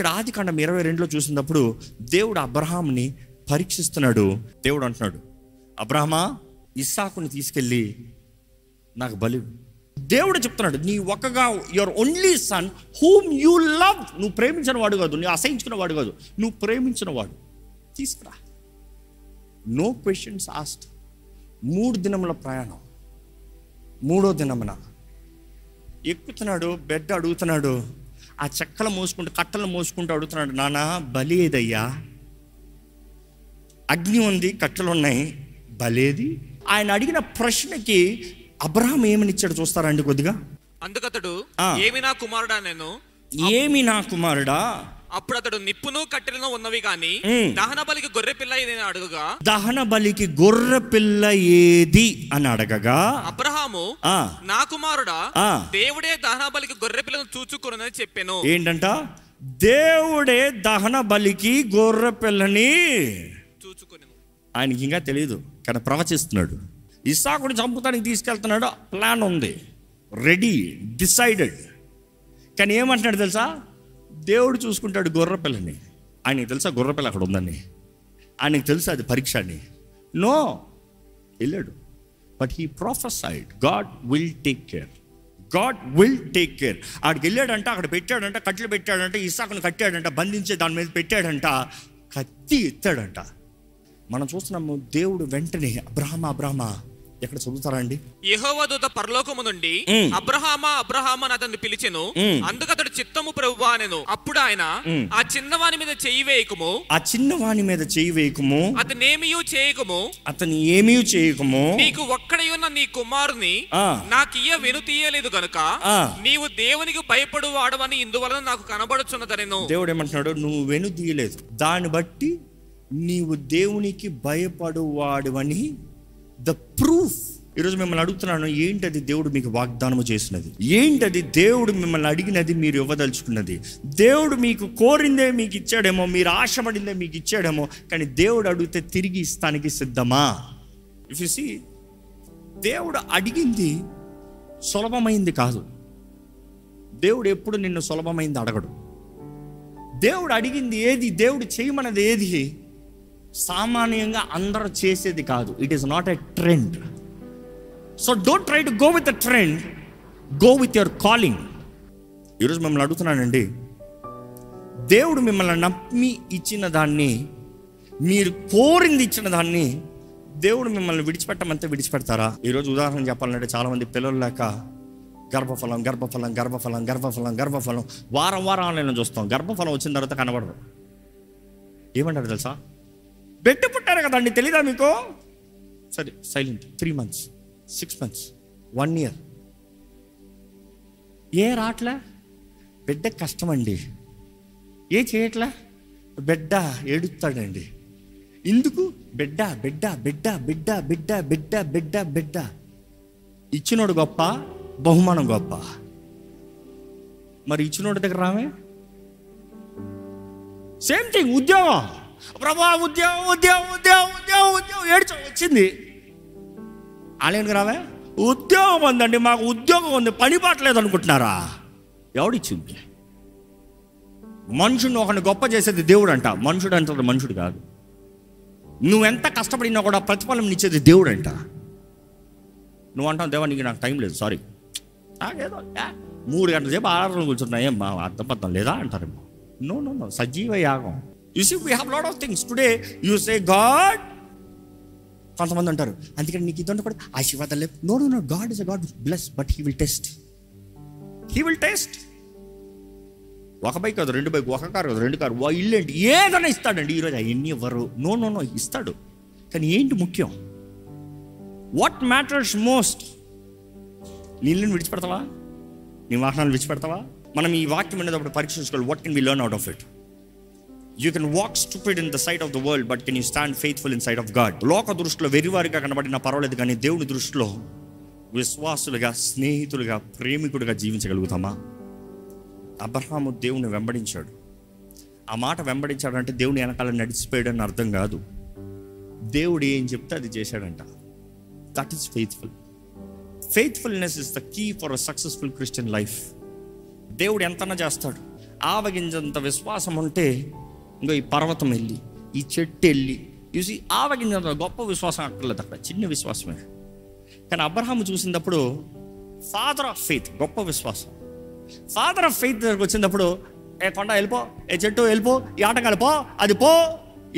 ఇక్కడ ఆదికాండం 22లో చూసినప్పుడు దేవుడు అబ్రహాంని పరీక్షిస్తున్నాడు. దేవుడు అంటున్నాడు, అబ్రహమా, ఇస్సాకుని తీసుకెళ్ళి నాకు బలి. దేవుడు చెప్తున్నాడు, నీ ఒక్కగా your only son whom you love, నువ్వు ప్రేమించిన వాడు కాదు, నువ్వు అసహించుకున్న వాడు కాదు, నువ్వు ప్రేమించిన వాడు, తీసుకురా. No questions asked. 3 దినముల ప్రయాణం. 3వ దినమున ఎక్కుతున్నాడు, బెడ్ అడుగుతున్నాడు. ఆ చెక్కలు మోసుకుంటూ, కట్టలు మోసుకుంటూ అడుగుతున్నాడు, నానా బలి ఏదయ్యా? అగ్ని ఉంది, కట్టెలు ఉన్నాయి, బలేది? ఆయన అడిగిన ప్రశ్నకి అబ్రహాం ఏమని ఇచ్చాడు చూస్తారండి కొద్దిగా. అందుకతడు, ఏమి నా కుమారుడా నేను? ఏమి నా కుమారుడా? అప్పుడు అతడు, నిప్పును కట్టెలను ఉన్నవి కానీ దహన బలికి గొర్రె పిల్ల ఏదని అడుగగా, దహన బలికి గొర్రె పిల్ల ఏది అని అడగగా అబ్రహాము, నా కుమారుడా, దేవుడే దహన బలికి గొర్రె పిల్లను చూచుకొనని చెప్పాను. ఏంటంట? దేవుడే దహన బలికి గొర్రె పిల్లని చూచుకొనెను. ఆయనకి ఇంకా తెలియదు, కానీ ప్రవచిస్తున్నాడు. ఇస్సాకుని చంపుతానికి తీసుకెళ్తున్నాడు, ప్లాన్ ఉంది, రెడీ, డిసైడెడ్. కానీ ఏమంటున్నాడు తెలుసా? దేవుడు చూసుకుంటాడు గొర్రె పిల్లని. ఆయనకి తెలుసా గొర్రె పిల్ల అక్కడ ఉందని? ఆయనకి తెలుసా అది పరీక్ష అని? నో, వెళ్ళాడు. But he prophesied, God will take care, God will take care. ఆడికి వెళ్ళాడంట, అక్కడ పెట్టాడంట, కట్లు పెట్టాడంట, ఇస్సాకుని కట్టాడంట, బంధించే దాని మీద పెట్టాడంట, కత్తి ఎత్తాడంట. మనం చూస్తున్నాము దేవుడు వెంటనే అబ్రహమా ఎక్కడ చదువుతారా అండి? యెహోవా దూత పరలోకము నుండి అబ్రహామా అబ్రహామా అని అతన్ని పిలిచెను. అందుకు అతడు, చిత్తము ప్రభువా అనెను. అప్పుడు ఆయన, ఆ చిన్నవాని మీద చెయ్యి వేయకము, ఆ చిన్నవాని మీద చెయ్యి వేయకము, అతని ఏమీ చేయకము, నీకు ఒక్కడయున్న నీ కుమారుని నాకియ్య వెనుతీయలేదు గనుక నీవు దేవునికి భయపడు వాడవని ఇందువలన నాకు కనబడుచున్నదనెను. దేవుడు ఏమంటున్నాడు? నువ్వు వెనుతీయలేదు, దాన్ని బట్టి నీవు దేవునికి భయపడువాడువని ద ప్రూఫ్. ఈరోజు మిమ్మల్ని అడుగుతున్నాను, ఏంటది దేవుడు మీకు వాగ్దానము చేసినది? ఏంటది దేవుడు మిమ్మల్ని అడిగినది, మీరు ఇవ్వదలుచుకున్నది? దేవుడు మీకు కోరిందే మీకు ఇచ్చాడేమో, మీరు ఆశపడిందే మీకు ఇచ్చాడేమో, కానీ దేవుడు అడిగితే తిరిగి ఇస్తానికి సిద్ధమా? ఇఫ్ యు సీ, దేవుడు అడిగింది సులభమైంది కాదు. దేవుడు ఎప్పుడు నిన్ను సులభమైంది అడగడు. దేవుడు అడిగింది ఏది, దేవుడు చేయమన్నది ఏది, సామాన్యంగా అందరూ చేసేది కాదు. It is not a trend. So don't try to go with the trend, go with your calling. ఈరోజు మిమ్మల్ని అడుగుతున్నానండి, దేవుడు మిమ్మల్ని నమ్మి ఇచ్చిన దాన్ని, మీరు కోరింది ఇచ్చిన దాన్ని దేవుడు మిమ్మల్ని విడిచిపెట్టమంతే విడిచిపెడతారా? ఈరోజు ఉదాహరణ చెప్పాలంటే, చాలామంది పిల్లలు లేక గర్భఫలం గర్భఫలం గర్భఫలం గర్భఫలం గర్భఫలం వారం ఆన్లైన్లో చూస్తాం. గర్భఫలం వచ్చిన తర్వాత కనబడరు. ఏమంటారు తెలుసా? బిడ్డ పుట్టారు కదండి, తెలీదా మీకు? సరే, సైలెంట్. 3 months, 6 months, 1 year, ఏ రాట్లా? బిడ్డ కష్టమండి, ఏ చేయట్లా? బిడ్డ ఏడుస్తాడండి. ఎందుకు? బిడ్డ బిడ్డ బిడ్డ బిడ్డ బిడ్డ బిడ్డ బిడ్డ బిడ్డ. ఇచ్చినోడు గొప్ప, బహుమానం గొప్ప. మరి ఇచ్చినోడి దగ్గర రామే. సేమ్ థింగ్, ఉద్యోగం. ప్రభా ఉద్యోగం ఉద్యోగం ఉద్యోగం ఉద్యోగం ఉద్యోగం ఏడ్చ వచ్చింది. వాళ్ళేందుకు రావే? ఉద్యోగం ఉందండి, మాకు ఉద్యోగం ఉంది, పని పాటలేదు అనుకుంటున్నారా? ఎవడిచ్చింది? మనుషుని ఒకరిని గొప్ప చేసేది దేవుడు అంట, మనుషుడు అంటాడు మనుషుడు కాదు. నువ్వెంత కష్టపడినా కూడా ప్రతిఫలం ఇచ్చేది దేవుడు అంట. నువ్వు అంటావు, దేవా నీకు నాకు టైం లేదు, సారీ, నాకేదో 3 గంటల సేపు ఆరాధన కూర్చున్నాయి, మా అర్థపర్థం లేదా అంటారేమో. నో నో నో, సజీవ యాగం. You see, we have a lot of things. Today, you say, God. కొంతమంది అంటారు, అందుకని నీకు ఇది ఉండకూడదు, ఆశీర్వాదం లేదు. No no no, God is a God bless, but He will test. He will test. ఒక బైక్ కాదు, 2 బైక్, ఒక కారు కాదు, 2 కారు, ఇల్లు ఏంటి, ఏదైనా ఇస్తాడండి. ఈరోజు అవన్నీ ఎవరు? నో నో నో, ఇస్తాడు. కానీ ఏంటి ముఖ్యం? What matters most? నీ ఇల్లుని విడిచిపెడతావా? నీ వాహనాలు విడిచిపెడతావా? మనం ఈ వాక్యం అనేటప్పుడు పరీక్షించుకోవాలి. What can we learn out of it? You can walk stupid in the sight of the world, but can you stand faithful in sight of God? లోక దృష్టిలో వెరివారిగా కనబడినా పర్వాలేదు, కానీ దేవుని దృష్టిలో విశ్వాసులుగా, స్నేహితులుగా, ప్రేమికుడిగా జీవించగలుగుతామా? అబ్రహాము దేవుని వెంబడించాడు. ఆ మాట వెంబడించాడంటే దేవుని వెనకాల నడిచిపోయాడు అని అర్థం కాదు. దేవుడు ఏం చెప్తే అది చేశాడంట. That is faithful. Faithfulness is the key for a successful Christian life. దేవుడు ఎంతన్నా చేస్తాడు. ఆవగింజంత విశ్వాసం ఉంటే ఇంకో ఈ పర్వతం వెళ్ళి, ఈ చెట్టు వెళ్ళి చూసి ఆవగింజంత గొప్ప విశ్వాసం అక్కర్లేదు, అక్కడ చిన్న విశ్వాసమే. కానీ అబ్రహాము చూసినప్పుడు ఫాదర్ ఆఫ్ ఫెయిత్, గొప్ప విశ్వాసం. ఫాదర్ ఆఫ్ ఫెయిత్ దగ్గరకు వచ్చినప్పుడు ఏ కొండ వెళ్ళిపో, ఏ చెట్టు వెళ్ళిపో, ఈ ఆటం వెళ్ళిపో, అది పో.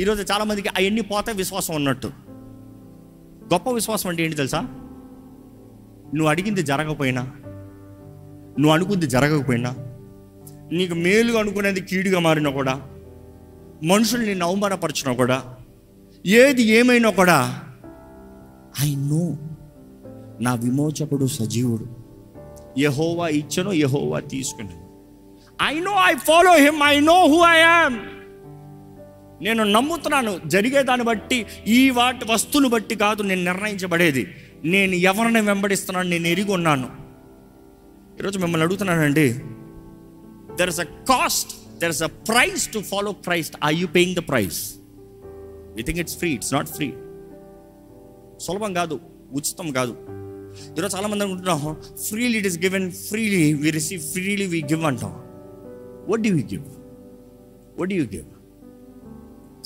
ఈరోజు చాలామందికి అవన్నీ పోతే విశ్వాసం ఉన్నట్టు. గొప్ప విశ్వాసం అంటే ఏంటి తెలుసా? నువ్వు అడిగింది జరగకపోయినా, నువ్వు అనుకుంది జరగకపోయినా, నీకు మేలుగా అనుకునేది కీడుగా మారినా కూడా, మనుషుల్ని నిన్ను అవమానపరిచినా కూడా, ఏది ఏమైనా కూడా, ఐ నో నా విమోచకుడు సజీవుడు, యెహోవా ఇచ్చను, యెహోవా తీసుకుని, I know I follow him, I know who I am. నేను నమ్ముతున్నాను. జరిగేదాన్ని బట్టి, ఈ వాటి వస్తువులు బట్టి కాదు నేను నిర్ణయించబడేది. నేను ఎవరిని వెంబడిస్తున్నాను నేను ఎరిగి ఉన్నాను. ఈరోజు మిమ్మల్ని అడుగుతున్నానండి, there is a cost, there is a price to follow Christ. Are you paying the price? You think it's free? It's not free. సులభం కాదు, ఉచితం కాదు. ఈరోజు చాలామంది అనుకుంటున్నాం, freely it is given, freely we receive, freely we give అంటాం. What do you give? What do you give?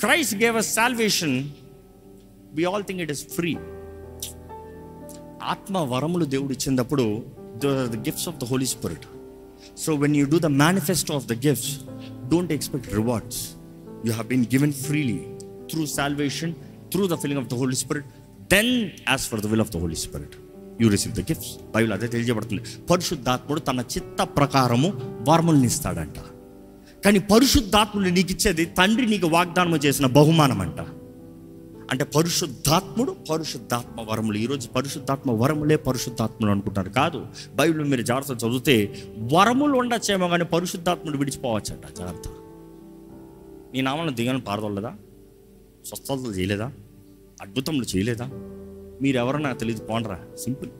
Christ gave us salvation. We all think it is free. ఆత్మ వరములు దేవుడు ఇచ్చినప్పుడు the gifts of the Holy Spirit. So when you do the manifesto of the gifts, don't expect rewards. You have been given freely through salvation, through the filling of the Holy Spirit. Then as for the will of the Holy Spirit, you receive the gifts. Bible అదే తెలియజేయబడుతుంది. పరిశుద్ధాత్ముడు తన చిత్త ప్రకారము వరములను ఇస్తాడంట. కానీ పరిశుద్ధాత్ముడు నీకు ఇచ్చేది తండ్రి నీకు వాగ్దానం చేసిన బహుమానం అంట. అంటే పరిశుద్ధాత్ముడు, పరిశుద్ధాత్మ వరములు. ఈరోజు పరిశుద్ధాత్మ వరములే పరిశుద్ధాత్ములు అనుకుంటారు. కాదు, బైబిల్ మీరు జాగ్రత్త చదివితే వరములు ఉండొచ్చేమో కానీ పరిశుద్ధాత్ముడు విడిచిపోవచ్చంట. జాగ్రత్త. నీ నామను దిగను పారదోలేదా? స్వస్థతలు చేయలేదా? అద్భుతములు చేయలేదా? మీరు ఎవరో నాకు తెలియదు, పోండ్రా. Simple.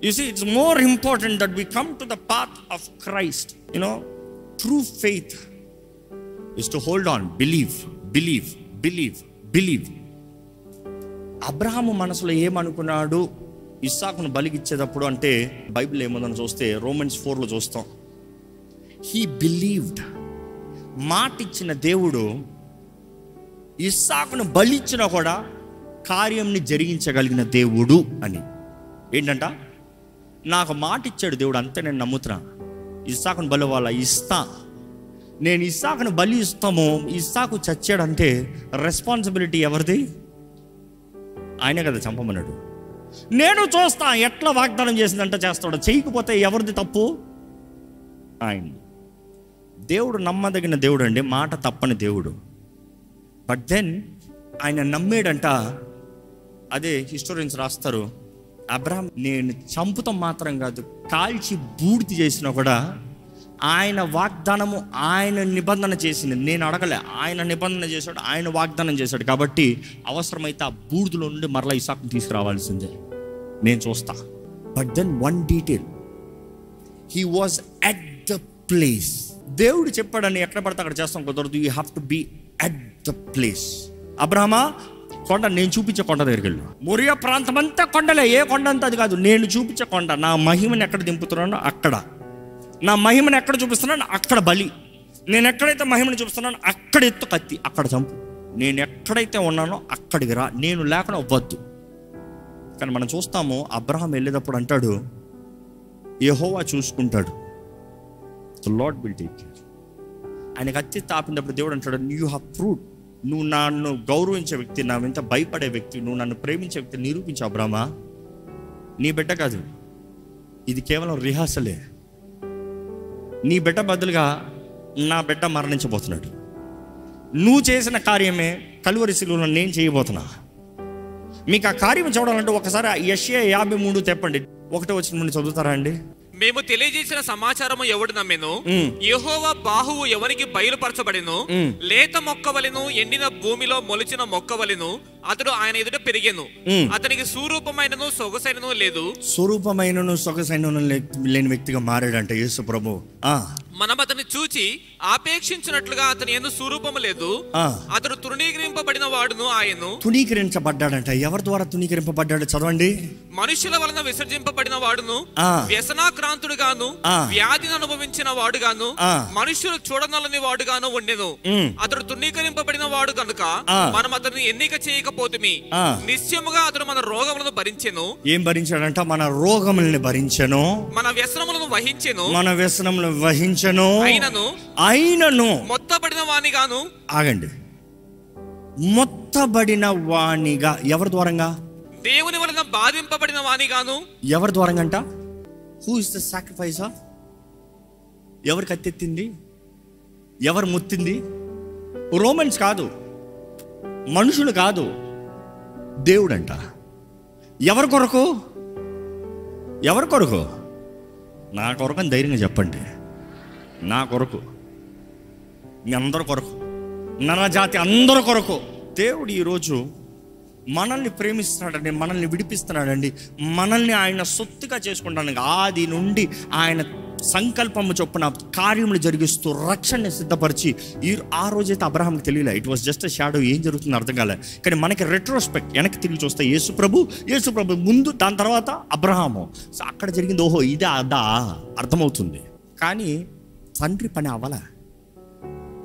You see, it's more important that we come to the path of Christ. You know, true faith is to hold on, believe, believe, believe, believe. Abraham మనసులో ఏమనుకున్నాడు ఇస్సాకును బలిగిచ్చేటప్పుడు అంటే, బైబిల్ ఏముందని చూస్తే రోమన్స్ 4లో చూస్తాం. He believed. మాట ఇచ్చిన దేవుడు ఇస్సాకును బలిచ్చినా కూడా కార్యంని జరిగించగలిగిన దేవుడు అని. ఏంటంట? నాకు మాట ఇచ్చాడు దేవుడు, అంతే, నేను నమ్ముతున్నా. ఇస్సాకును బలి వాళ్ళ ఇస్తా, నేను ఇస్సాకును బలి ఇస్తాము. ఇస్సాకు చచ్చాడంటే రెస్పాన్సిబిలిటీ ఎవరిది? ఆయనే కదా చంపమన్నాడు. నేను చూస్తా ఎట్లా వాగ్దానం చేసిందంటే చేస్తాడు. చేయకపోతే ఎవరిది తప్పు? ఆయన. దేవుడు నమ్మదగిన దేవుడు అండి, మాట తప్పని దేవుడు. బట్ దెన్ ఆయన నమ్మేడంట. అదే హిస్టోరియన్స్ రాస్తారు, అబ్రహాం నేను చంపుతాం మాత్రం కాదు, కాల్చి బూడిద చేసినా కూడా ఆయన వాగ్దానము, ఆయన నిబంధన చేసింది. నేను అడగలే, ఆయన నిబంధన చేశాడు, ఆయన వాగ్దానం చేశాడు. కాబట్టి అవసరమైతే ఆ బూడిదలో నుండి మరలా ఇస్సాకును తీసుకురావాల్సిందే, నేను చూస్తా. But then one detail, he was at the place. దేవుడు చెప్పాడని ఎక్కడ పడితే అక్కడ చేస్తాం కుదరదు. You have to be at the place. అబ్రహమా, కొండ, నేను చూపించే కొండ దగ్గరికి వెళ్ళు. మొరియా ప్రాంతం అంతా కొండలే, ఏ కొండ అంతా అది కాదు, నేను చూపించే కొండ. నా మహిమను ఎక్కడ దింపుతున్నానో అక్కడ, నా మహిమను ఎక్కడ చూపిస్తున్నాను అక్కడ బలి. నేను ఎక్కడైతే మహిమను చూపిస్తున్నానో అక్కడ ఎత్తు కత్తి, అక్కడ చంపు. నేను ఎక్కడైతే ఉన్నానో అక్కడికి రా, నేను లేకుండా అవ్వద్దు. కానీ మనం చూస్తాము, అబ్రహాం వెళ్ళేటప్పుడు అంటాడు, యెహోవా చూసుకుంటాడు, the Lord will take care. ఆయన కత్తి తాపినప్పుడు దేవుడు అంటాడు, యూ హ్యావ్ ప్రూవ్డ్. నువ్వు నన్ను గౌరవించే వ్యక్తి, నా వెంట భయపడే వ్యక్తి, నువ్వు నన్ను ప్రేమించే వ్యక్తి నిరూపించావు అబ్రహమా. నీ బిడ్డ కాదు, ఇది కేవలం రిహార్సలే. నీ బిడ్డ బదులుగా నా బిడ్డ మరణించబోతున్నాడు. నువ్వు చేసిన కార్యమే కలువరి శిలువలో నేను చేయబోతున్నా. మీకు ఆ కార్యం చూడాలంటే ఒకసారి యెషయా 53 తెప్పండి. 1వ వచనం నుండి చదువుతారా అండి? మేము తెలియజేసిన సమాచారము ఎవడు నమ్మెను? యెహోవా బాహువు ఎవరికి బయలుపరచబడెను? లేత మొక్కవలెను, ఎండిన భూమిలో మొలిచిన మొక్కవలెను అతడు ఆయన ఎదుట పెరిగెను. అతనికి స్వరూపమైనను సొగసైనను లేదు. స్వరూపమైనను సొగసైనను లేని వ్యక్తిగా మారాడంట యేసు ప్రభు. మనం అతన్ని చూచి ఆపేక్షించినట్లుగా అతని యందు స్వరూపము లేదు. అతడు తృణీకరింపబడిన వాడును ఆయను. తృణీకరించబడ్డాడంట. ఎవరి ద్వారా తృణీకరింపబడ్డాడు? చదవండి. మనుషుల వలన విసర్జింపబడిన వాడును, వ్యసనాక్రాంతుడుగాను, వ్యాధిని అనుభవించిన వాడుగాను, మనుషులు చూడనలని వాడుగాను ఉండెను. అతడు తృణీకరింపబడిన వాడు కనుక మనం అతన్ని ఎన్నిక చేయకపోతుమి. నిశ్చయముగా అతడు మన రోగములను భరించెను. ఏం భరించాడంట? మన రోగములను భరించెను, మన వ్యసనములను వహించెను, మన వ్యసనములను వహించెను. అయినను మొత్తబడిన వానిగాను. ఆగండి. మొత్తబడిన వానిగా ఎవరి ద్వారంగా? దేవుని వలన బాధింపబడిన వానిగాను. ఎవరి ద్వారంగా అంట? Who is the sacrifice? ఎవరు కత్తెత్తింది? ఎవరు ముత్తింది? రోమన్స్ కాదు, మనుషులు కాదు, దేవుడంట. ఎవరి కొరకు? ఎవరి కొరకు? నా కొరకు అని ధైర్యంగా చెప్పండి. నా కొరకు, మీ అందరి కొరకు, నరజాతి అందరి కొరకు. దేవుడు ఈరోజు మనల్ని ప్రేమిస్తున్నాడండి, మనల్ని విడిపిస్తున్నాడండి, మనల్ని ఆయన సొత్తుగా చేసుకుంటానికి ఆది నుండి ఆయన సంకల్పము చొప్పున కార్యములు జరిగిస్తూ రక్షణని సిద్ధపరిచి ఆ రోజైతే అబ్రహాంకి తెలియలే. It was just shadow. ఏం జరుగుతుందో అర్థం కాలే. కానీ మనకి రెట్రోస్పెక్ట్ వెనక్కి తిరిగి చూస్తే యేసు ప్రభు ముందు, దాని తర్వాత అబ్రహాము. సో అక్కడ జరిగింది, ఓహో ఇదే అదా అర్థమవుతుంది. కానీ తండ్రి పని అవ్వలే.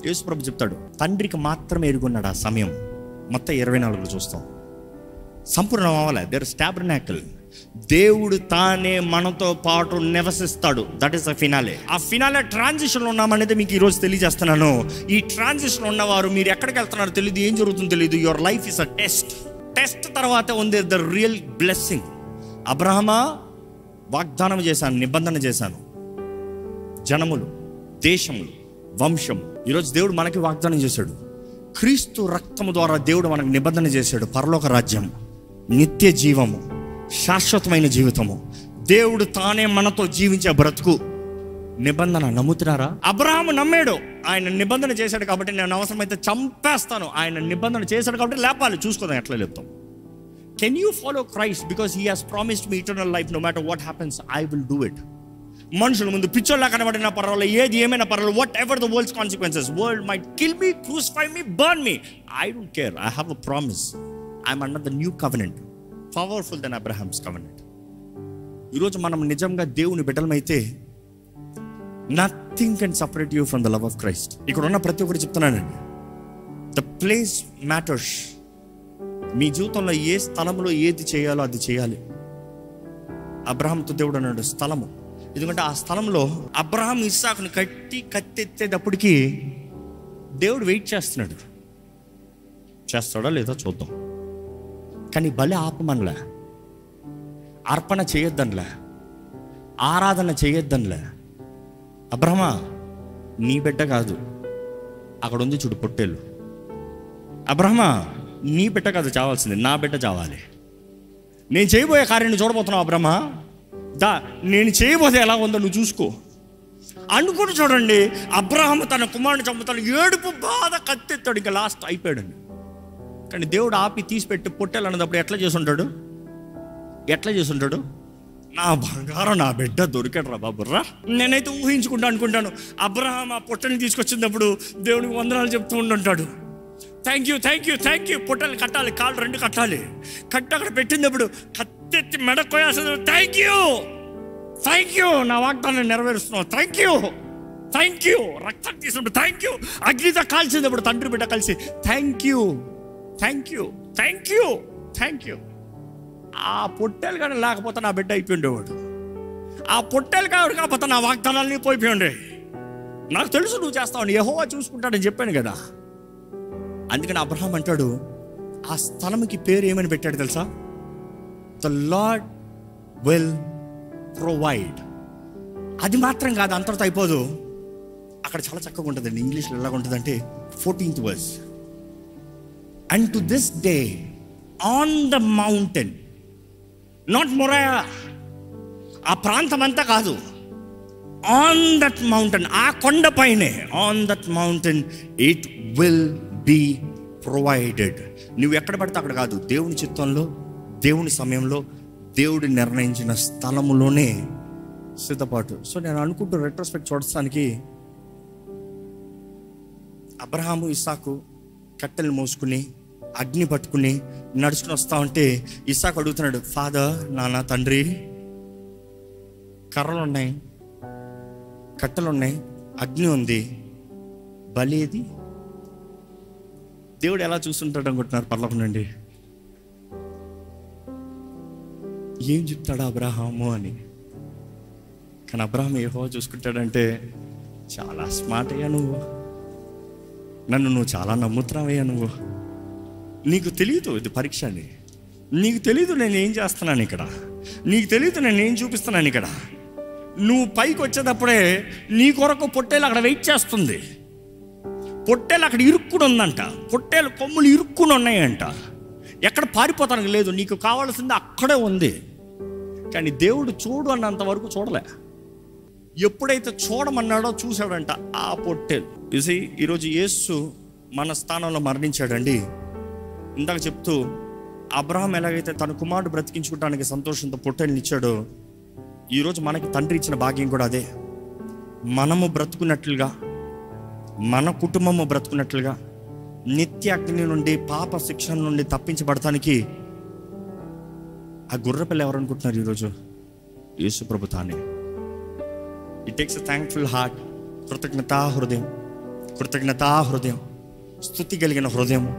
యేసు ప్రభు చెప్తాడు, తండ్రికి మాత్రమే ఎరుగున్నాడు ఆ సమయం. మొత్తం 24 చూస్తాం. సంపూర్ణం అవ్వలే. There is tabernacle. దేవుడు తానే మనతో పాటు నివసిస్తాడు. That is the finale. ఆ ఫినాలే ట్రాన్సిషన్లో ఉన్నామనేది మీకు ఈరోజు తెలియజేస్తున్నాను. ఈ ట్రాన్సిషన్ ఉన్నవారు మీరు ఎక్కడికి వెళ్తున్నారో తెలియదు, ఏం జరుగుతుందో తెలియదు. Your life is a test తర్వాత ఉంది ద రియల్ బ్లెస్సింగ్. అబ్రహమా, వాగ్దానం చేశాను, నిబంధన చేశాను, జనములు, దేశములు, వంశము. ఈరోజు దేవుడు మనకి వాగ్దానం చేశాడు. క్రీస్తు రక్తము ద్వారా దేవుడు మనకు నిబంధన చేశాడు. పరలోక రాజ్యం, నిత్య జీవము, శాశ్వతమైన జీవితము, దేవుడు తానే మనతో జీవించే బ్రతుకు. నిబంధన నమ్ముతున్నారా? అబ్రహాము నమ్మాడు. ఆయన నిబంధన చేశాడు కాబట్టి నేను అవసరమైతే చంపేస్తాను. ఆయన నిబంధన చేశాడు కాబట్టి లేపాలి. చూసుకోదాం ఎట్లా లేపుతాం. Can you follow Christ? Because he has promised me eternal life. No matter what happens, I will do it. మనుషుల ముందు పిచ్చోళ్ళ కనబడిన పర్వాలేదు, ఏది ఏమైనా పర్వాలేదు, whatever the world's consequences, world might kill me, crucify me, burn me, I don't care. I have a promise. I'm under the new covenant, powerful than Abraham's covenant. ఈరోజు మనం నిజంగా దేవుని బిడ్డలమైతే nothing can separate you from the love of Christ. ఇక్కడ ఉన్న ప్రతి ఒక్కటి చెప్తున్నానండి, ద ప్లేస్ మ్యాటర్స్. మీ జీవితంలో ఏ స్థలంలో ఏది చేయాలో అది చేయాలి. అబ్రహాంతో దేవుడు అన్నాడు స్థలము. ఎందుకంటే ఆ స్థలంలో అబ్రహాం ఇస్సాకుని కత్తెత్తేటప్పటికి దేవుడు వెయిట్ చేస్తున్నాడు. చేస్తాడా లేదా చూద్దాం. కానీ బలి ఆపమనలే, అర్పణ చేయొద్దనిలే, ఆరాధన చేయొద్దనిలే. అబ్రహమా, నీ బిడ్డ కాదు, అక్కడ ఉంది చూడు పొట్టేళ్ళు. అబ్రహమా, నీ బిడ్డ కాదు చావాల్సింది, నా బిడ్డ చావాలి. నేను చేయబోయే కార్యాన్ని చూడబోతున్నావు అబ్రహమా, దా నేను చేయబోతే ఎలా ఉందో నువ్వు చూసుకో అనుకుంటూ. చూడండి, అబ్రహాము తన కుమారుని చంపుతాడు, ఏడుపు బాధ కత్తెత్తాడు, ఇంకా లాస్ట్ అయిపోయాడండి. కానీ దేవుడు ఆపి తీసిపెట్టి పొట్టేలు అన్నప్పుడు ఎట్లా చేసుంటాడు? నా బంగారం, నా బిడ్డ దొరికాడు రా బాబుర్రా. నేనైతే అనుకుంటాను అబ్రహాం ఆ పొట్టని తీసుకొచ్చినప్పుడు దేవుడికి వందనాలు చెప్తూ ఉండుంటాడు. Thank you. పొట్టలు కట్టాలి, కాళ్ళు 2 కట్టాలి. అక్కడ పెట్టినప్పుడు కత్తెత్తి మెడ కోయాల్సింది. థ్యాంక్ యూ నా వాగ్దానం నెరవేరుస్తున్నావు. థ్యాంక్ యూ రక్తం తీసినప్పుడు థ్యాంక్ యూ. అగ్నితో కాల్చినప్పుడు తండ్రి బిడ్డ కలిసి థ్యాంక్ యూ. ఆ పొట్టేలు కానీ లేకపోతే నా బిడ్డ అయిపోయి ఉండేవాడు. ఆ పొట్టేలు కాకపోతే నా వాగ్దానాన్ని పోయిపోయి ఉండే. నాకు తెలుసు నువ్వు చేస్తావు, యెహోవా చూసుకుంటాడని చెప్పాను కదా. అందుకని అబ్రహాం అంటాడు, ఆ స్థలంకి పేరు ఏమని పెట్టాడు తెలుసా? The Lord will provide. అది మాత్రం కాదు, అంతటితో అయిపోదు. అక్కడ చాలా చక్కగా ఉంటుందండి. ఇంగ్లీష్లో ఎలాగ ఉంటుందంటే 14th verse, and to this day on the mountain, not Moriah, ఆ ప్రాంతం అంతా కాదు, ఆన్ దట్ మౌంటైన్, ఆ కొండ పైనే, on that mountain it will be provided. నువ్వు ఎక్కడ పడితే అక్కడ కాదు, దేవుని చిత్తంలో, దేవుని సమయంలో, దేవుడు నిర్ణయించిన స్థలములోనే సిద్ధపాటు. సో నేను అనుకుంటూ రెట్రోస్పెక్ట్ చూడటానికి అబ్రహాము ఇస్సాకు కట్టెలు మోసుకుని అగ్ని పట్టుకుని నడుచుకుని వస్తా ఉంటే ఇస్సాకు అడుగుతున్నాడు, ఫాదర్, నాన్న, తండ్రి, కర్రలు ఉన్నాయి, కట్టెలు ఉన్నాయి, అగ్ని ఉంది, బలి ఏది? దేవుడు ఎలా చూస్తుంటాడు అనుకుంటున్నారు పర్లోకం నుండి? ఏం చెప్తాడు అబ్రహాము అని. కానీ అబ్రహాం యెహోవా చూసుకుంటాడంటే, చాలా స్మార్ట్ అయ్యా నువ్వు, నన్ను నువ్వు చాలా నమ్ముతున్నావయ్యా నువ్వు, నీకు తెలియదు ఇది పరీక్ష అని, నీకు తెలీదు నేను ఏం చేస్తున్నాను ఇక్కడ, నీకు తెలీదు నేను ఏం చూపిస్తున్నాను ఇక్కడ. నువ్వు పైకి వచ్చేటప్పుడే నీ కొరకు పొట్టేలు అక్కడ వెయిట్ చేస్తుంది. పొట్టేలు అక్కడ ఇరుక్కుని ఉందంట, పొట్టేలు కొమ్ములు ఇరుక్కుని ఉన్నాయంట. ఎక్కడ పారిపోతానికి లేదు, నీకు కావాల్సింది అక్కడే ఉంది. కానీ దేవుడు చూడు అన్నంత వరకు చూడలే. ఎప్పుడైతే చూడమన్నాడో చూశాడంట ఆ పొట్టేలు. చూసి ఈరోజు యేసు మన స్థానంలో మరణించాడండి. ఇందాక చెప్తూ అబ్రహాం ఎలాగైతే తన కుమారుడు బ్రతికించుకోవడానికి సంతోషంతో పొట్టేలుని ఇచ్చాడో, ఈరోజు మనకి తండ్రి ఇచ్చిన భాగ్యం కూడా అదే. మనము బ్రతుకున్నట్లుగా, మన కుటుంబము బ్రతుకున్నట్లుగా, నిత్య అగ్ని నుండి, పాప శిక్షణ నుండి తప్పించబడటానికి ఆ గుర్రపిల్ల ఎవరు అనుకుంటున్నారు ఈరోజు? యేసు ప్రభు తానే. It takes a thankful heart, కృతజ్ఞతా హృదయం, స్తుతి కలిగిన హృదయము,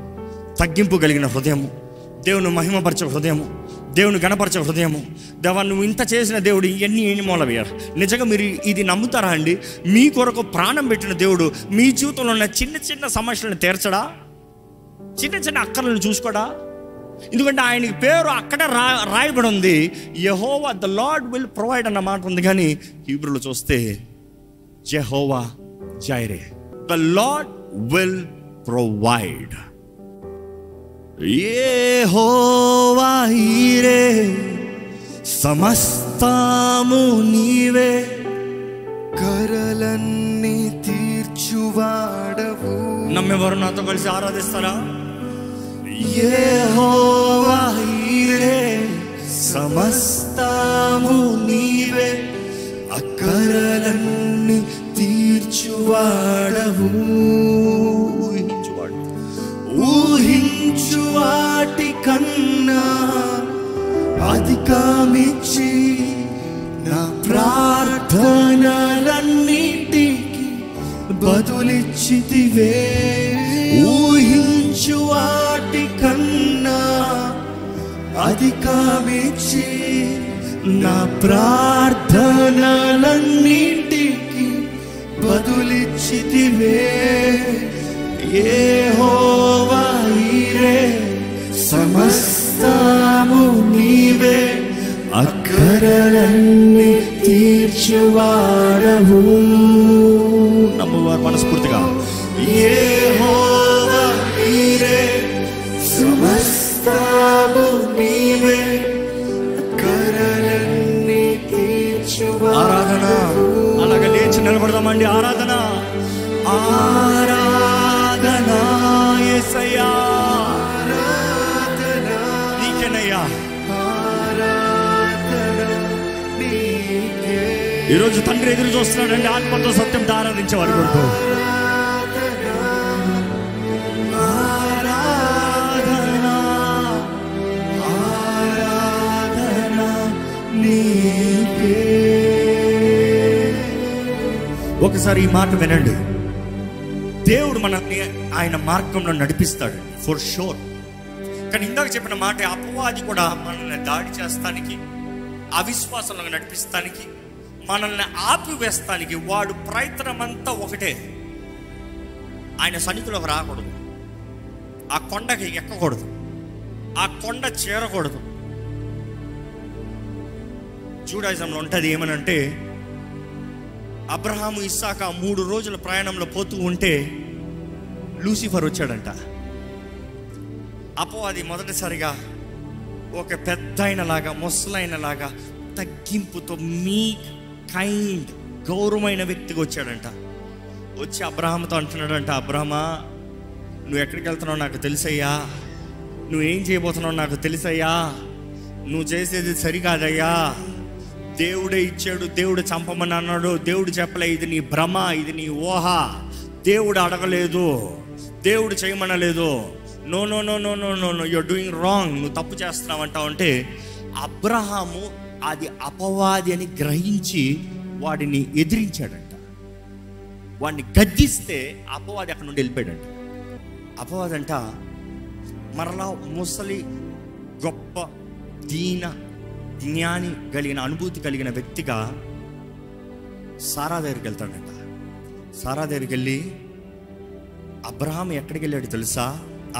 తగ్గింపు కలిగిన హృదయము, దేవుని మహిమపరచే హృదయము, దేవుని గణపరచే హృదయము. దేవా, నువ్వు ఇంత చేసిన దేవుడు ఎన్ని మూలవేయారు. నిజంగా మీరు ఇది నమ్ముతారా అండి? మీ కొరకు ప్రాణం పెట్టిన దేవుడు మీ జీవితంలో ఉన్న చిన్న చిన్న సమస్యలను తీర్చడా? చిన్న చిన్న అక్కర్లను చూసుకోడా? ఎందుకంటే ఆయనకి పేరు అక్కడే రాయబడి ఉంది, యెహోవా ద లార్డ్ విల్ ప్రొవైడ్ అన్న మాట ఉంది. కానీ హీబ్రూలో చూస్తే Jehovah Jireh, the Lord will provide. యెహోవా ఈరే, సమస్తము నీవే, కరలన్నీ తీర్చువాడవు. నమ్మెవరు నాతో కలిసి ఆరాధిస్తారా? యెహోవా ఈరే, సమస్తము నీవే, అక్కరలన్నీ తీర్చువాడవు. ఊహించు వాటి కన్నా అధికమిచ్చి నా ప్రార్థనలన్నిటికి బదులిచ్చితివే. ఊహించు వాటి కన్నా అధికమిచ్చి నా ప్రార్థనలన్నిటికి బదులిచ్చితివే. యెహోవా ఈరే, సమస్తము నీవే, అక్కరలన్నీ తీర్చువాడవు. నమ్మువారు మనస్ఫూర్తిగా యెహోవా ఈరే, సమస్తము నీవే, అక్కరలన్నీ తీర్చువాడవు. ఆరాధన అలాగే లేచి నిలబడదామండి. ఆరాధన యేసయ్యా, నీకేనయ్యా. ఈరోజు తండ్రి ఎదురు చూస్తున్నాడండి ఆత్మతో సత్యంతో ఆరాధించే వారి కొరకు. ఒకసారి ఈ మాట వినండి. దేవుడు మనల్ని ఆయన మార్గంలో నడిపిస్తాడు ఫర్ షూర్. కానీ ఇందాక చెప్పిన మాట, అపవాది కూడా మనల్ని దాడి చేస్తానికి, అవిశ్వాసంలో నడిపిస్తానికి, మనల్ని ఆపివేస్తానికి వాడు ప్రయత్నం అంతా ఒకటే. ఆయన సన్నిధిలోకి రాకూడదు, ఆ కొండకి ఎక్కకూడదు, ఆ కొండ చేరకూడదు. జూడాయిజంలో ఉంటుంది ఏమనంటే, అబ్రహాము ఇస్సాక 3 రోజుల ప్రయాణంలో పోతూ ఉంటే లూసిఫర్ వచ్చాడంట. అపవాది మొదటిసారిగా ఒక పెద్దయినలాగా, ముసలైనలాగా, తగ్గింపుతో, మీ కైండ్, గౌరవమైన వ్యక్తిగా వచ్చాడంట. వచ్చి అబ్రహాముతో అంటున్నాడంట, అబ్రహమా, నువ్వు ఎక్కడికి వెళ్తున్నావు నాకు తెలుసయ్యా, నువ్వేం చేయబోతున్నావు నాకు తెలుసయ్యా, నువ్వు చేసేది సరికాదయ్యా, దేవుడే ఇచ్చాడు, దేవుడు చంపమని అన్నాడు, దేవుడు చెప్పలే, ఇది నీ భ్రమ, ఇది నీ ఊహ, దేవుడు అడగలేదు, దేవుడు చేయమనలేదు, no no no no no no no you're doing wrong, నువ్వు తప్పు చేస్తున్నావు అంటావు అంటే, అబ్రహాము అది అపవాది అని గ్రహించి వాడిని ఎదిరించాడంట. వాడిని గద్దిస్తే అపవాది అక్కడ నుండి వెళ్ళిపోయాడంట. అపవాది అంట మరలా ముసలి గొప్ప దీన జ్ఞాని కలిగిన అనుభూతి కలిగిన వ్యక్తిగా సారా దగ్గరికి వెళ్తాడంట. సారా దగ్గరికి వెళ్ళి, అబ్రహాం ఎక్కడికి వెళ్ళాడు తెలుసా?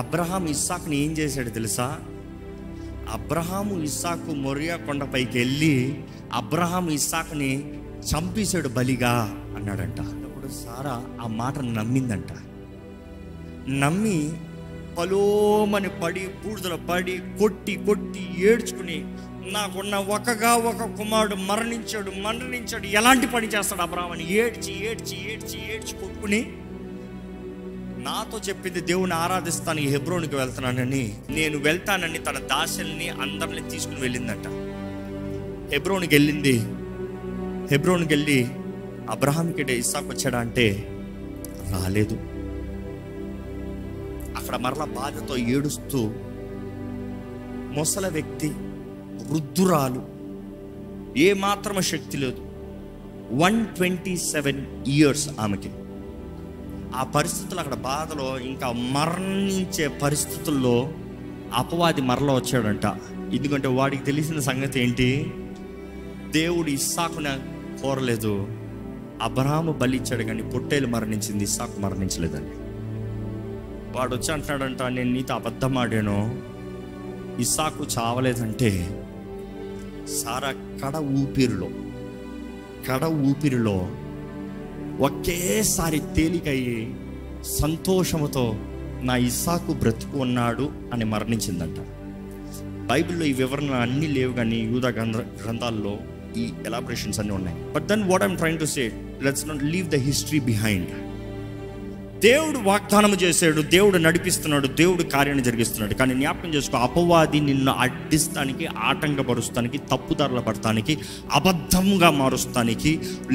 అబ్రహాం ఇస్సాకుని ఏం చేశాడు తెలుసా? అబ్రహాము ఇస్సాకు మొరియా కొండపైకి వెళ్ళి అబ్రహాం ఇస్సాకుని చంపేశాడు బలిగా అన్నాడంట. అప్పుడు సారా ఆ మాటను నమ్మిందంట. నమ్మి పలోమని పడి బూడిదలో పడి కొట్టి కొట్టి ఏడ్చుకుని, నాకున్న ఒక కుమారుడు మరణించాడు, ఎలాంటి పని చేస్తాడు అబ్రహాం అని ఏడ్చి ఏడ్చి ఏడ్చి ఏడ్చి కొట్టుకుని, నాతో చెప్పింది దేవుని ఆరాధిస్తానికి హెబ్రోన్కి వెళ్తున్నానని, నేను వెళ్తానని తన దాసుల్ని అందరిని తీసుకుని వెళ్ళిందంట. హెబ్రోన్కి వెళ్ళి అబ్రహాంకి ఇస్సాకు వచ్చాడా అంటే రాలేదు. అక్కడ మరలా బాధతో ఏడుస్తూ ముసలి వ్యక్తి, వృద్ధురాలు, ఏ మాత్రమ శక్తి లేదు, 127 years ఆమెకి. ఆ పరిస్థితులు, అక్కడ బాధలో ఇంకా మరణించే పరిస్థితుల్లో అపవాది మరలా వచ్చాడంట. ఎందుకంటే వాడికి తెలిసిన సంగతి ఏంటి? దేవుడు ఇస్సాకుని కోరలేదు, అబ్రహాము బలి ఇచ్చాడు కానీ పొట్టేలు మరణించింది, ఇస్సాకు మరణించలేదండి. వాడు వచ్చి అంటున్నాడంట, నేను నీతో అబద్ధం ఆడాను, ఇస్సాకు చావలేదంటే సారా కడ ఊపిరిలో ఒకేసారి తేలికయ్యి సంతోషముతో నా ఇస్సాకు బ్రతుకు ఉన్నాడు అని మరణించిందంట. బైబిల్లో ఈ వివరణ అన్నీ లేవు కానీ యూదా గ్రంథాల్లో ఈ ఎలాబరేషన్స్ అన్నీ ఉన్నాయి. But then what I'm trying to say, let's not leave the history behind. దేవుడు వాగ్దానం చేశాడు, దేవుడు నడిపిస్తున్నాడు, దేవుడు కార్యాన్ని జరిగిస్తున్నాడు. కానీ జ్ఞాపకం చేసుకో, అపవాది నిన్ను అడ్డిస్తానికి, ఆటంకపరుస్తానికి, తప్పుదారుల పడటానికి, అబద్ధంగా మారుస్తానికి,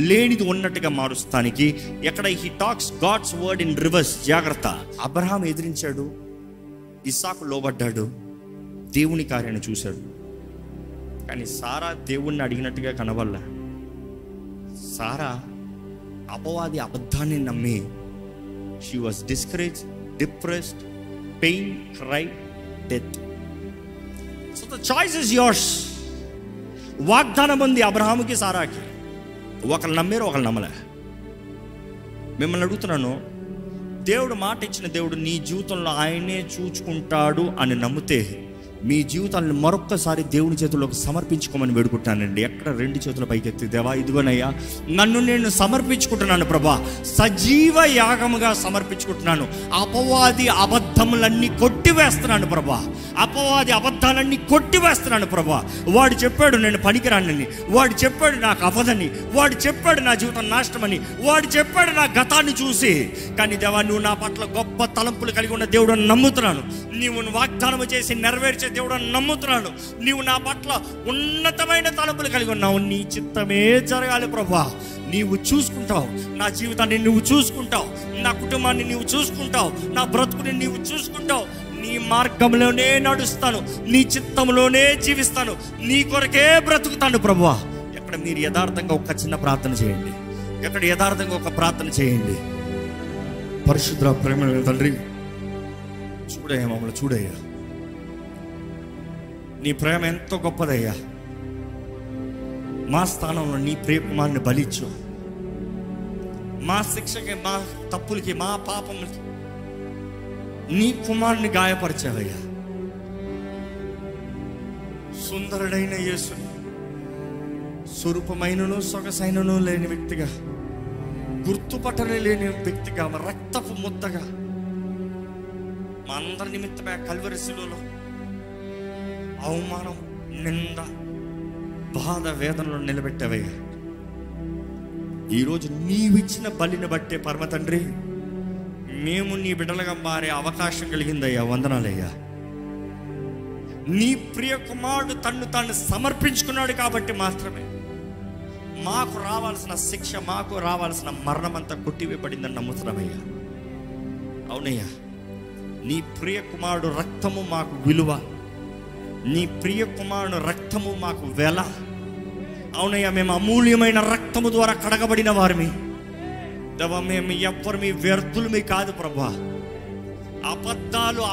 లేనిది ఉన్నట్టుగా మారుస్తానికి, ఎక్కడ he talks God's word in reverse. జాగ్రత్త. అబ్రహాం ఎదిరించాడు, ఇస్సాకు లోబడ్డాడు, దేవుని కార్యాన్ని చూశాడు. కానీ సారా దేవుణ్ణి అడిగినట్టుగా కనవల్ల. సారా అపవాది అబద్ధాన్ని నమ్మి she was discouraged, depressed, pain, cry, death. So the choice is yours. వాగ్దానం ఉంది అబ్రహాముకి, సారాకి. ఒకళ్ళు నమ్మారు, ఒకళ్ళు నమ్మలే. మిమ్మల్ని అడుగుతున్నాను, దేవుడు మాట ఇచ్చిన దేవుడు నీ జీవితంలో ఆయనే చూచుకుంటాడు అని నమ్మితే మీ జీవితాలను మరొక్కసారి దేవుని చేతుల్లోకి సమర్పించుకోమని వేడుకుంటానండి. ఎక్కడ 2 చేతుల పైకెత్తి, దేవా ఇదిగోనయ్యా నన్ను నేను సమర్పించుకుంటున్నాను ప్రభా, సజీవ యాగముగా సమర్పించుకుంటున్నాను. అపవాది అబద్ధములన్నీ కొట్టివేస్తున్నాను ప్రభా, అపవాది అబద్ధాలన్నీ కొట్టివేస్తున్నాను ప్రభా. వాడు చెప్పాడు నేను పనికిరానని, వాడు చెప్పాడు నాకు అవ్వదని, వాడు చెప్పాడు నా జీవితం నాశనమని, వాడు చెప్పాడు నా గతాన్ని చూసి. కానీ దేవా నువ్వు నా పట్ల గొప్ప తలంపులు కలిగి ఉన్న దేవుడు అని నమ్ముతున్నాను. నీవు వాగ్దానము చేసి నెరవేర్చే దేవుడు అని నమ్ముతున్నాను. నీవు నా పట్ల ఉన్నతమైన తలంపులు కలిగి ఉన్నావు. నీ చిత్తమే జరగాలి ప్రభా. నీవు చూసుకుంటావు, నా జీవితాన్ని నువ్వు చూసుకుంటావు, నా కుటుంబాన్ని నీవు చూసుకుంటావు, నా బ్రతుకుని నీవు చూసుకుంటావు. నీ మార్గంలోనే నడుస్తాను, నీ చిత్తంలోనే జీవిస్తాను, నీ కొరకే బ్రతుకుతాను ప్రభువా. ఎక్కడ మీరు యథార్థంగా ఒక చిన్న ప్రార్థన చేయండి, ఎక్కడ యథార్థంగా ఒక ప్రార్థన చేయండి. పరిశుద్ధ ప్రేమ తండ్రి, చూడయ్యా, మమ్మల్ని చూడయ్యా. నీ ప్రేమ ఎంతో గొప్పదయ్యా. మా స్థానంలో నీ ప్రియకుమారుని బలిచ్చు. మా శిక్షకి, మా తప్పులకి, మా పాపములకి నీ కుమారుని గాయపరిచావయ్యా. సుందరుడైన యేసుని స్వరూపమైనను సొగసైనను లేని వ్యక్తిగా, గుర్తుపట్టనే లేని వ్యక్తిగా, రక్తపు ముద్దగా మా అందరి నిమిత్తమే కల్వరి శిలువలో అవమానం, నింద, బాధ, వేదనలో నిలబెట్టావయ్యా. ఈరోజు నీవిచ్చిన బలిని బట్టే పరమ తండ్రి మేము నీ బిడ్డలుగా మారే అవకాశం కలిగిందయ్యా. వందనాలయ్యా. నీ ప్రియ కుమారుడు తన్ను తాను సమర్పించుకున్నాడు కాబట్టి మాత్రమే మాకు రావాల్సిన శిక్ష, మాకు రావాల్సిన మరణం అంతా కొట్టివేయబడిందని నమ్ముతున్నామయ్యా. అవునయ్యా, నీ ప్రియ కుమారుడు రక్తము మాకు విలువ, నీ ప్రియ కుమారుడు రక్తము మాకు వెల. అవునయ్యా, మేము అమూల్యమైన రక్తము ద్వారా కడగబడిన వారిమి దేవా. మేము ఎవ్వరు వ్యర్థులమి కాదు ప్రభా.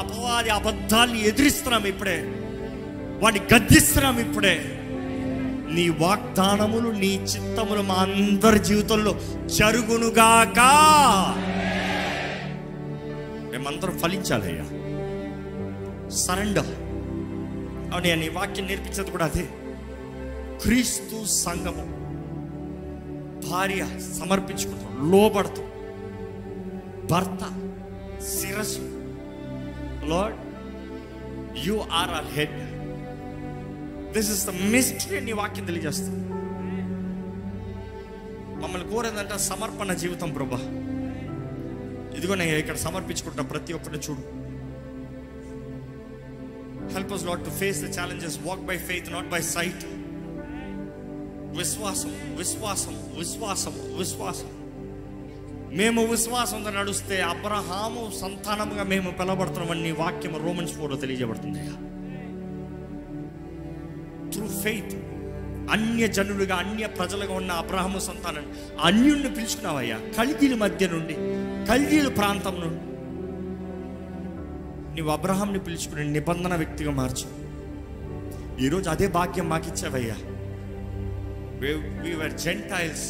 అపవాది అబద్ధాన్ని ఎదిరిస్తున్నాం ఇప్పుడే, వాడిని గద్దిస్తున్నాం ఇప్పుడే. నీ వాగ్దానములు, నీ చిత్తములు మా అందరి జీవితంలో జరుగునుగాక. మేమందరం ఫలించాలయ్యా. సరెండర్. అవునయ్యా, నీ వాక్యం నేర్పించేది కూడా అదే. క్రీస్తు సంఘము భార్య సమర్పించుకుంటాం, లోబడతాం. భర్త శిరస్సు. Lord, you are our head. This is the mystery అని వాక్యం తెలియజేస్తుంది. మమ్మల్ని కోరేదంటే సమర్పణ జీవితం ప్రభా. ఇదిగో నేను ఇక్కడ సమర్పించుకుంటా, ప్రతి ఒక్కరిని చూడు. Help us Lord to face the challenges, walk by faith not by sight. విశ్వాసం విశ్వాసం విశ్వాసం విశ్వాసం. మేము విశ్వాసంతో నడుస్తే అబ్రహాము సంతానముగా మేము పిలవబడుతున్నామని నీ వాక్యం రోమన్స్ 4లో తెలియజేయబడుతుంది. త్రూ ఫెయిత్ అన్య జనులుగా, అన్య ప్రజలుగా ఉన్న అబ్రహాము సంతానాన్ని అన్యుణ్ణి పిలుచుకున్నావయ్యా. కల్దీల మధ్య నుండి, కల్దీల ప్రాంతం నుండి నీవు అబ్రహాంని పిలుచుకుని నిబంధన వ్యక్తిగా మార్చు. ఈరోజు అదే భాగ్యం మాకు ఇచ్చావయ్యా. We were Gentiles.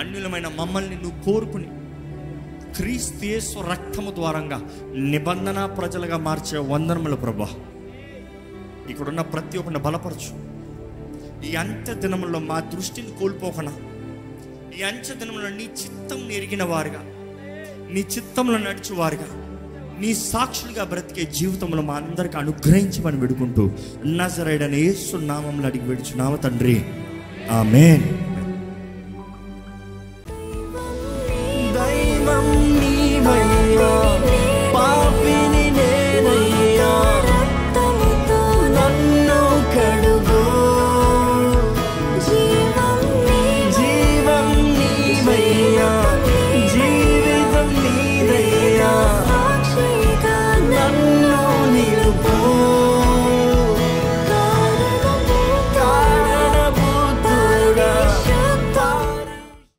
అన్యులమైన మమ్మల్ని నువ్వు కోరుకుని క్రీస్తు యేసు రక్తము ద్వారంగా నిబంధన ప్రజలుగా మార్చే వందనములు ప్రభా. ఇక్కడున్న ప్రతి ఒక్కరిని బలపరచు. ఈ అంత్య దినముల్లో మా దృష్టిని కోల్పోకనా, ఈ అంత్య దినములో నీ చిత్తం ఎరిగిన వారుగా, నీ చిత్తంలో నడిచేవారుగా, నీ సాక్షులుగా బ్రతికే జీవితంలో మా అందరికి అనుగ్రహించమని వేడుకుంటూ నజరేయుడైన యేసు నామములో అడిగి వేడుచున్నాము తండ్రి. ఆమేన్.